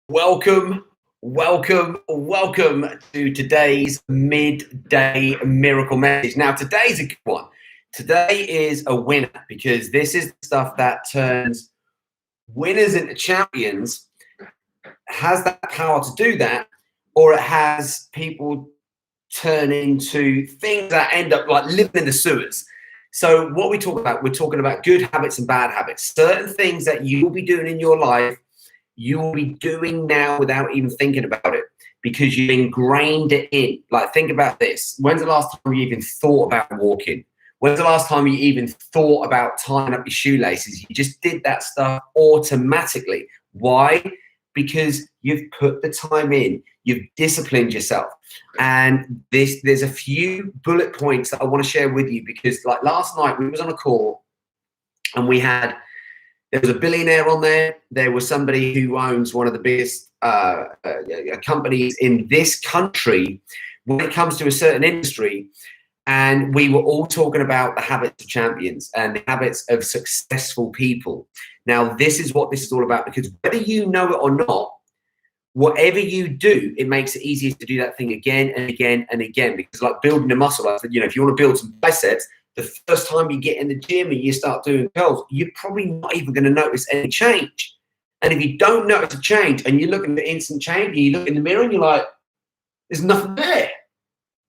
Welcome, welcome to today's midday miracle message. Now, today's a good one. Today is a winner because this is the stuff that turns winners into champions, has that power to do that, or it has people turn into things that end up like living in the sewers. So what we talk about, we're talking about good habits and bad habits, certain things that you will be doing in your life you will be doing now without even thinking about it because you've ingrained it in. Like, think about this. When's the last time you even thought about walking? When's the last time you even thought about tying up your shoelaces? You just did that stuff automatically. Why? Because you've put the time in. You've disciplined yourself. And there's a few bullet points that I want to share with you because, like, last night we was on a call and there was a billionaire on there. There was somebody who owns one of the biggest companies in this country when it comes to a certain industry. And we were all talking about the habits of champions and the habits of successful people. Now, this is what this is all about, because whether you know it or not, whatever you do, it makes it easier to do that thing again and again and again. Because like building a muscle, I said, if you want to build some biceps, the first time you get in the gym and you start doing curls, you're probably not even going to notice any change. And if you don't notice a change and you're looking for instant change and you look in the mirror and you're like, there's nothing there.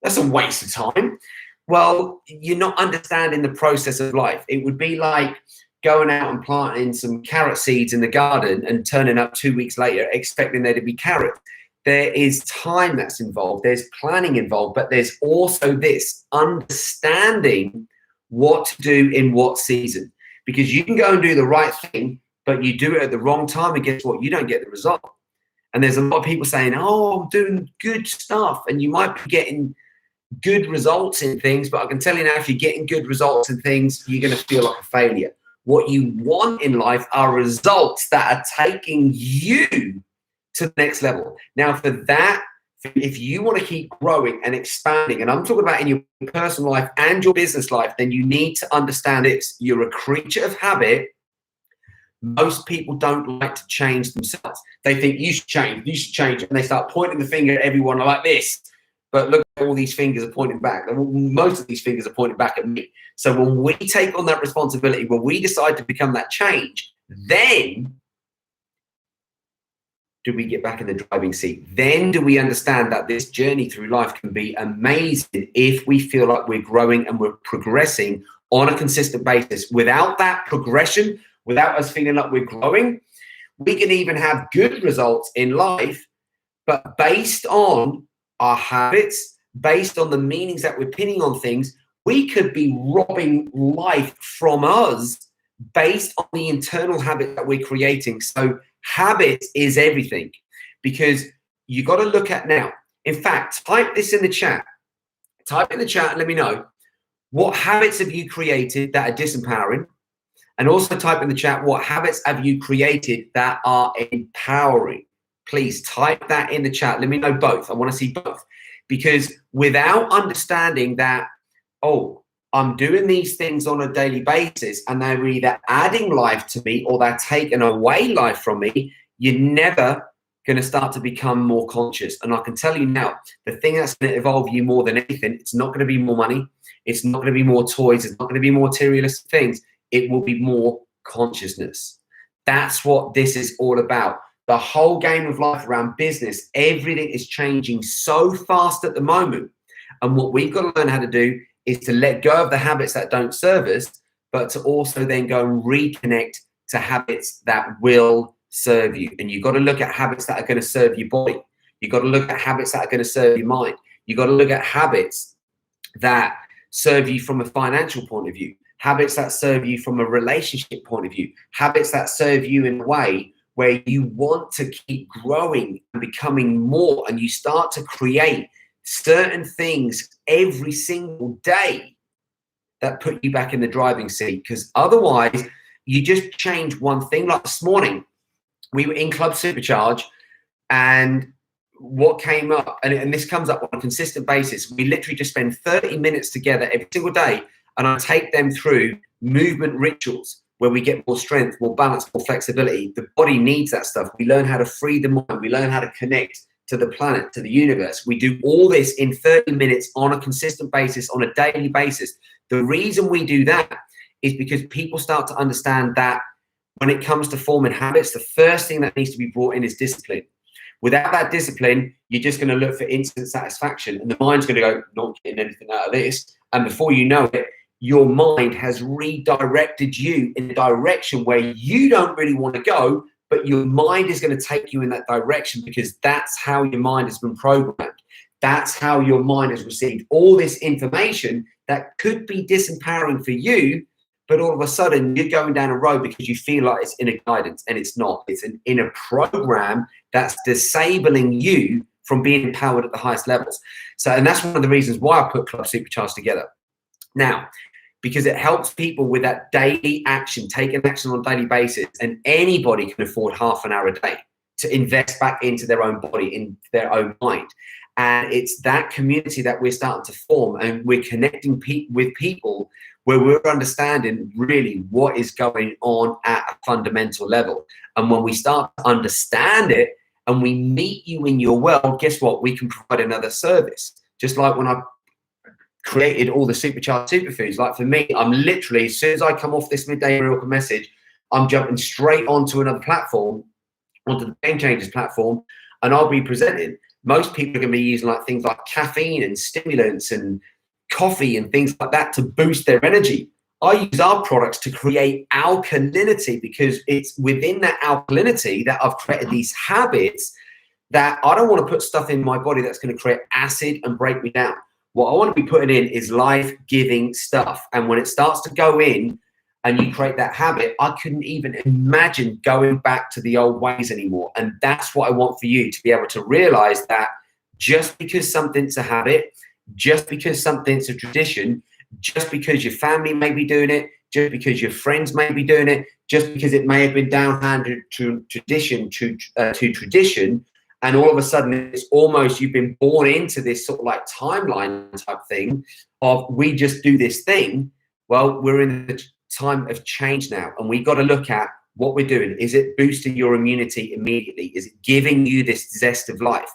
That's a waste of time. Well, you're not understanding the process of life. It would be like going out and planting some carrot seeds in the garden and turning up 2 weeks later expecting there to be carrots. There is time that's involved. There's planning involved, but there's also this understanding what to do in what season, because you can go and do the right thing, but you do it at the wrong time, and guess what? You don't get the result. And there's a lot of people saying, oh, I'm doing good stuff, and you might be getting good results in things, but I can tell you now, if you're getting good results in things, you're going to feel like a failure. What you want in life are results that are taking you to the next level. Now, for that, if you want to keep growing and expanding, and I'm talking about in your personal life and your business life, then you need to understand this. You're a creature of habit. Most people don't like to change themselves. They think you should change, and they start pointing the finger at everyone like this. But look, all these fingers are pointing back. Most of these fingers are pointing back at me. So when we take on that responsibility, when we decide to become that change, then do we get back in the driving seat? Then do we understand that this journey through life can be amazing if we feel like we're growing and we're progressing on a consistent basis. Without that progression, without us feeling like we're growing, we can even have good results in life, but based on our habits, based on the meanings that we're pinning on things, we could be robbing life from us based on the internal habit that we're creating. So habit is everything, because you got to look at now. In fact, type this in the chat. Type in the chat and let me know, what habits have you created that are disempowering? And also type in the chat, what habits have you created that are empowering? Please type that in the chat. Let me know both. I want to see both. Because without understanding that, oh, I'm doing these things on a daily basis and they're either adding life to me or they're taking away life from me, you're never going to start to become more conscious. And I can tell you now, the thing that's going to evolve you more than anything, it's not going to be more money. It's not going to be more toys. It's not going to be more materialistic things. It will be more consciousness. That's what this is all about. The whole game of life around business, everything is changing so fast at the moment. And what we've got to learn how to do is to let go of the habits that don't serve us, but to also then go and reconnect to habits that will serve you. And you've got to look at habits that are going to serve your body. You've got to look at habits that are going to serve your mind. You've got to look at habits that serve you from a financial point of view, habits that serve you from a relationship point of view, habits that serve you in a way where you want to keep growing and becoming more, and you start to create certain things every single day that put you back in the driving seat. Because otherwise, you just change one thing. Like this morning, we were in Club Supercharge, and what came up, and this comes up on a consistent basis, we literally just spend 30 minutes together every single day, and I take them through movement rituals. where we get more strength, more balance, more flexibility. The body needs that stuff. We learn how to free the mind. We learn how to connect to the planet, to the universe. We do all this in 30 minutes on a consistent basis, on a daily basis. The reason we do that is because people start to understand that when it comes to forming habits, the first thing that needs to be brought in is discipline. Without that discipline, you're just going to look for instant satisfaction, and the mind's going to go, not getting anything out of this. And before you know it, your mind has redirected you in a direction where you don't really want to go, but your mind is going to take you in that direction because that's how your mind has been programmed. That's how your mind has received all this information that could be disempowering for you, but all of a sudden you're going down a road because you feel like it's inner guidance, and it's not. It's an inner program that's disabling you from being empowered at the highest levels. So, and that's one of the reasons why I put Club Supercharged together. Now, because it helps people with that daily action, taking action on a daily basis, and anybody can afford half an hour a day to invest back into their own body, into their own mind. And it's that community that we're starting to form, and we're connecting with people where we're understanding really what is going on at a fundamental level. And when we start to understand it and we meet you in your world, guess what? We can provide another service. Just like when I created all the supercharged superfoods. Like for me, I'm literally, as soon as I come off this Midday Miracle Message, I'm jumping straight onto another platform, onto the Game Changers platform, and I'll be presenting. Most people are going to be using like things like caffeine and stimulants and coffee and things like that to boost their energy. I use our products to create alkalinity, because it's within that alkalinity that I've created these habits that I don't want to put stuff in my body that's going to create acid and break me down. What I want to be putting in is life-giving stuff. And when it starts to go in and you create that habit, I couldn't even imagine going back to the old ways anymore. And that's what I want for you, to be able to realize that just because something's a habit, just because something's a tradition, just because your family may be doing it, just because your friends may be doing it, just because it may have been downhanded to tradition, and all of a sudden it's almost you've been born into this sort of like timeline type thing of we just do this thing. Well, we're in the time of change now, and we've got to look at what we're doing. Is it boosting your immunity immediately? Is it giving you this zest of life?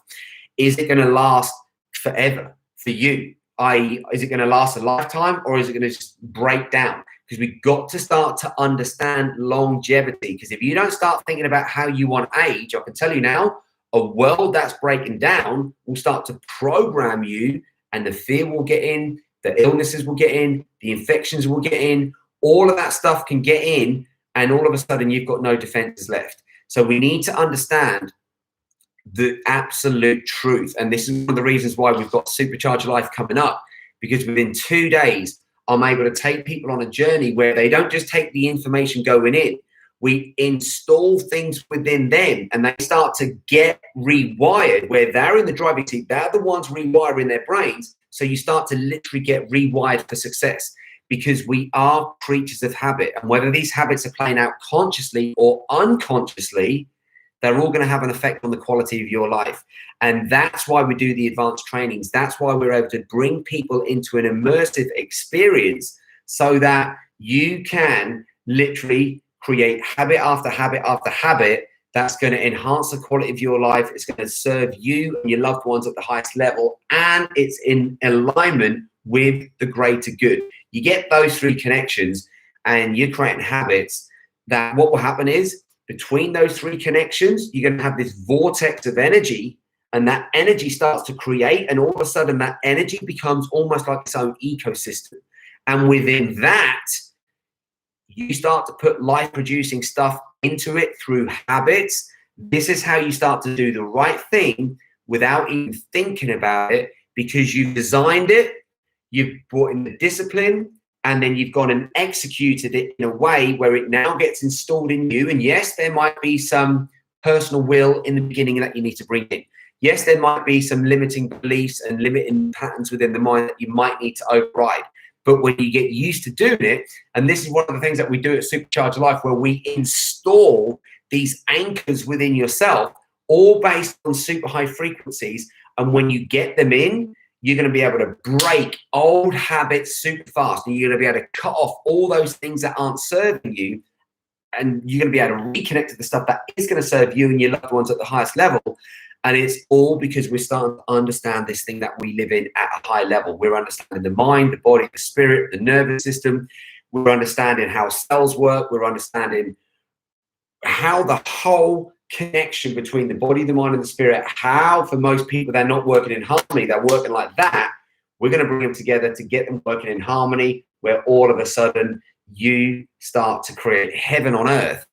Is it going to last forever for you? Is it going to last a lifetime, or is it going to just break down? Because we've got to start to understand longevity. Because if you don't start thinking about how you want to age, I can tell you now, a world that's breaking down will start to program you, and the fear will get in, the illnesses will get in, the infections will get in, all of that stuff can get in, and all of a sudden you've got no defenses left. So we need to understand the absolute truth. And this is one of the reasons why we've got Supercharge Life coming up, because within 2 days, I'm able to take people on a journey where they don't just take the information going in. We install things within them, and they start to get rewired where they're in the driving seat. They're the ones rewiring their brains. So you start to literally get rewired for success, because we are creatures of habit. And whether these habits are playing out consciously or unconsciously, they're all going to have an effect on the quality of your life. And that's why we do the advanced trainings. That's why we're able to bring people into an immersive experience, so that you can literally create habit after habit after habit that's going to enhance the quality of your life. It's going to serve you and your loved ones at the highest level, and it's in alignment with the greater good. You get those three connections and you're creating habits that what will happen is, between those three connections, you're going to have this vortex of energy, and that energy starts to create, and all of a sudden that energy becomes almost like its own ecosystem. And within that, you start to put life producing stuff into it through habits. This is how you start to do the right thing without even thinking about it, because you've designed it, you've brought in the discipline, and then you've gone and executed it in a way where it now gets installed in you. And yes, there might be some personal will in the beginning that you need to bring in. Yes, there might be some limiting beliefs and limiting patterns within the mind that you might need to override. But when you get used to doing it, and this is one of the things that we do at Supercharge Life, where we install these anchors within yourself, all based on super high frequencies. And when you get them in, you're going to be able to break old habits super fast, and you're going to be able to cut off all those things that aren't serving you, and you're going to be able to reconnect to the stuff that is going to serve you and your loved ones at the highest level. And it's all because we're starting to understand this thing that we live in at a high level. We're understanding the mind, the body, the spirit, the nervous system. We're understanding how cells work. We're understanding how the whole connection between the body, the mind, and the spirit, how for most people they're not working in harmony, they're working like that. We're going to bring them together to get them working in harmony, where all of a sudden you start to create heaven on earth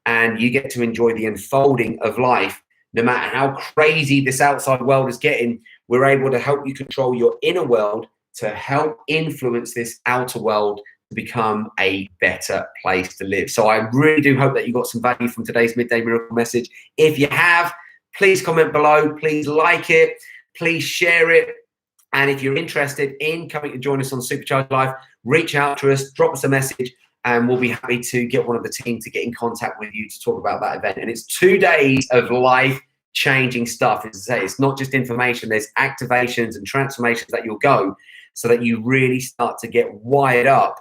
and you get to enjoy the unfolding of life. No matter how crazy this outside world is getting, we're able to help you control your inner world to help influence this outer world to become a better place to live. So I really do hope that you got some value from today's Midday Miracle message. If you have, please comment below, please like it, please share it. And if you're interested in coming to join us on Supercharged Life, reach out to us, drop us a message, and we'll be happy to get one of the team to get in contact with you to talk about that event. And it's 2 days of life-changing stuff. As I say, it's not just information. There's activations and transformations that you'll go so that you really start to get wired up,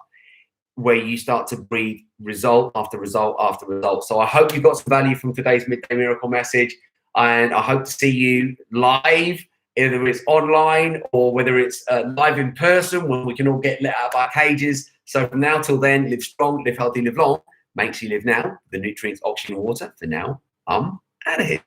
where you start to breathe result after result after result. So I hope you got some value from today's Midday Miracle message, and I hope to see you live, whether it's online or whether it's live in person, when we can all get let out of our cages. So from now till then, live strong, live healthy, live long. Make sure you live now. The nutrients, oxygen, and water. For now, I'm out of here.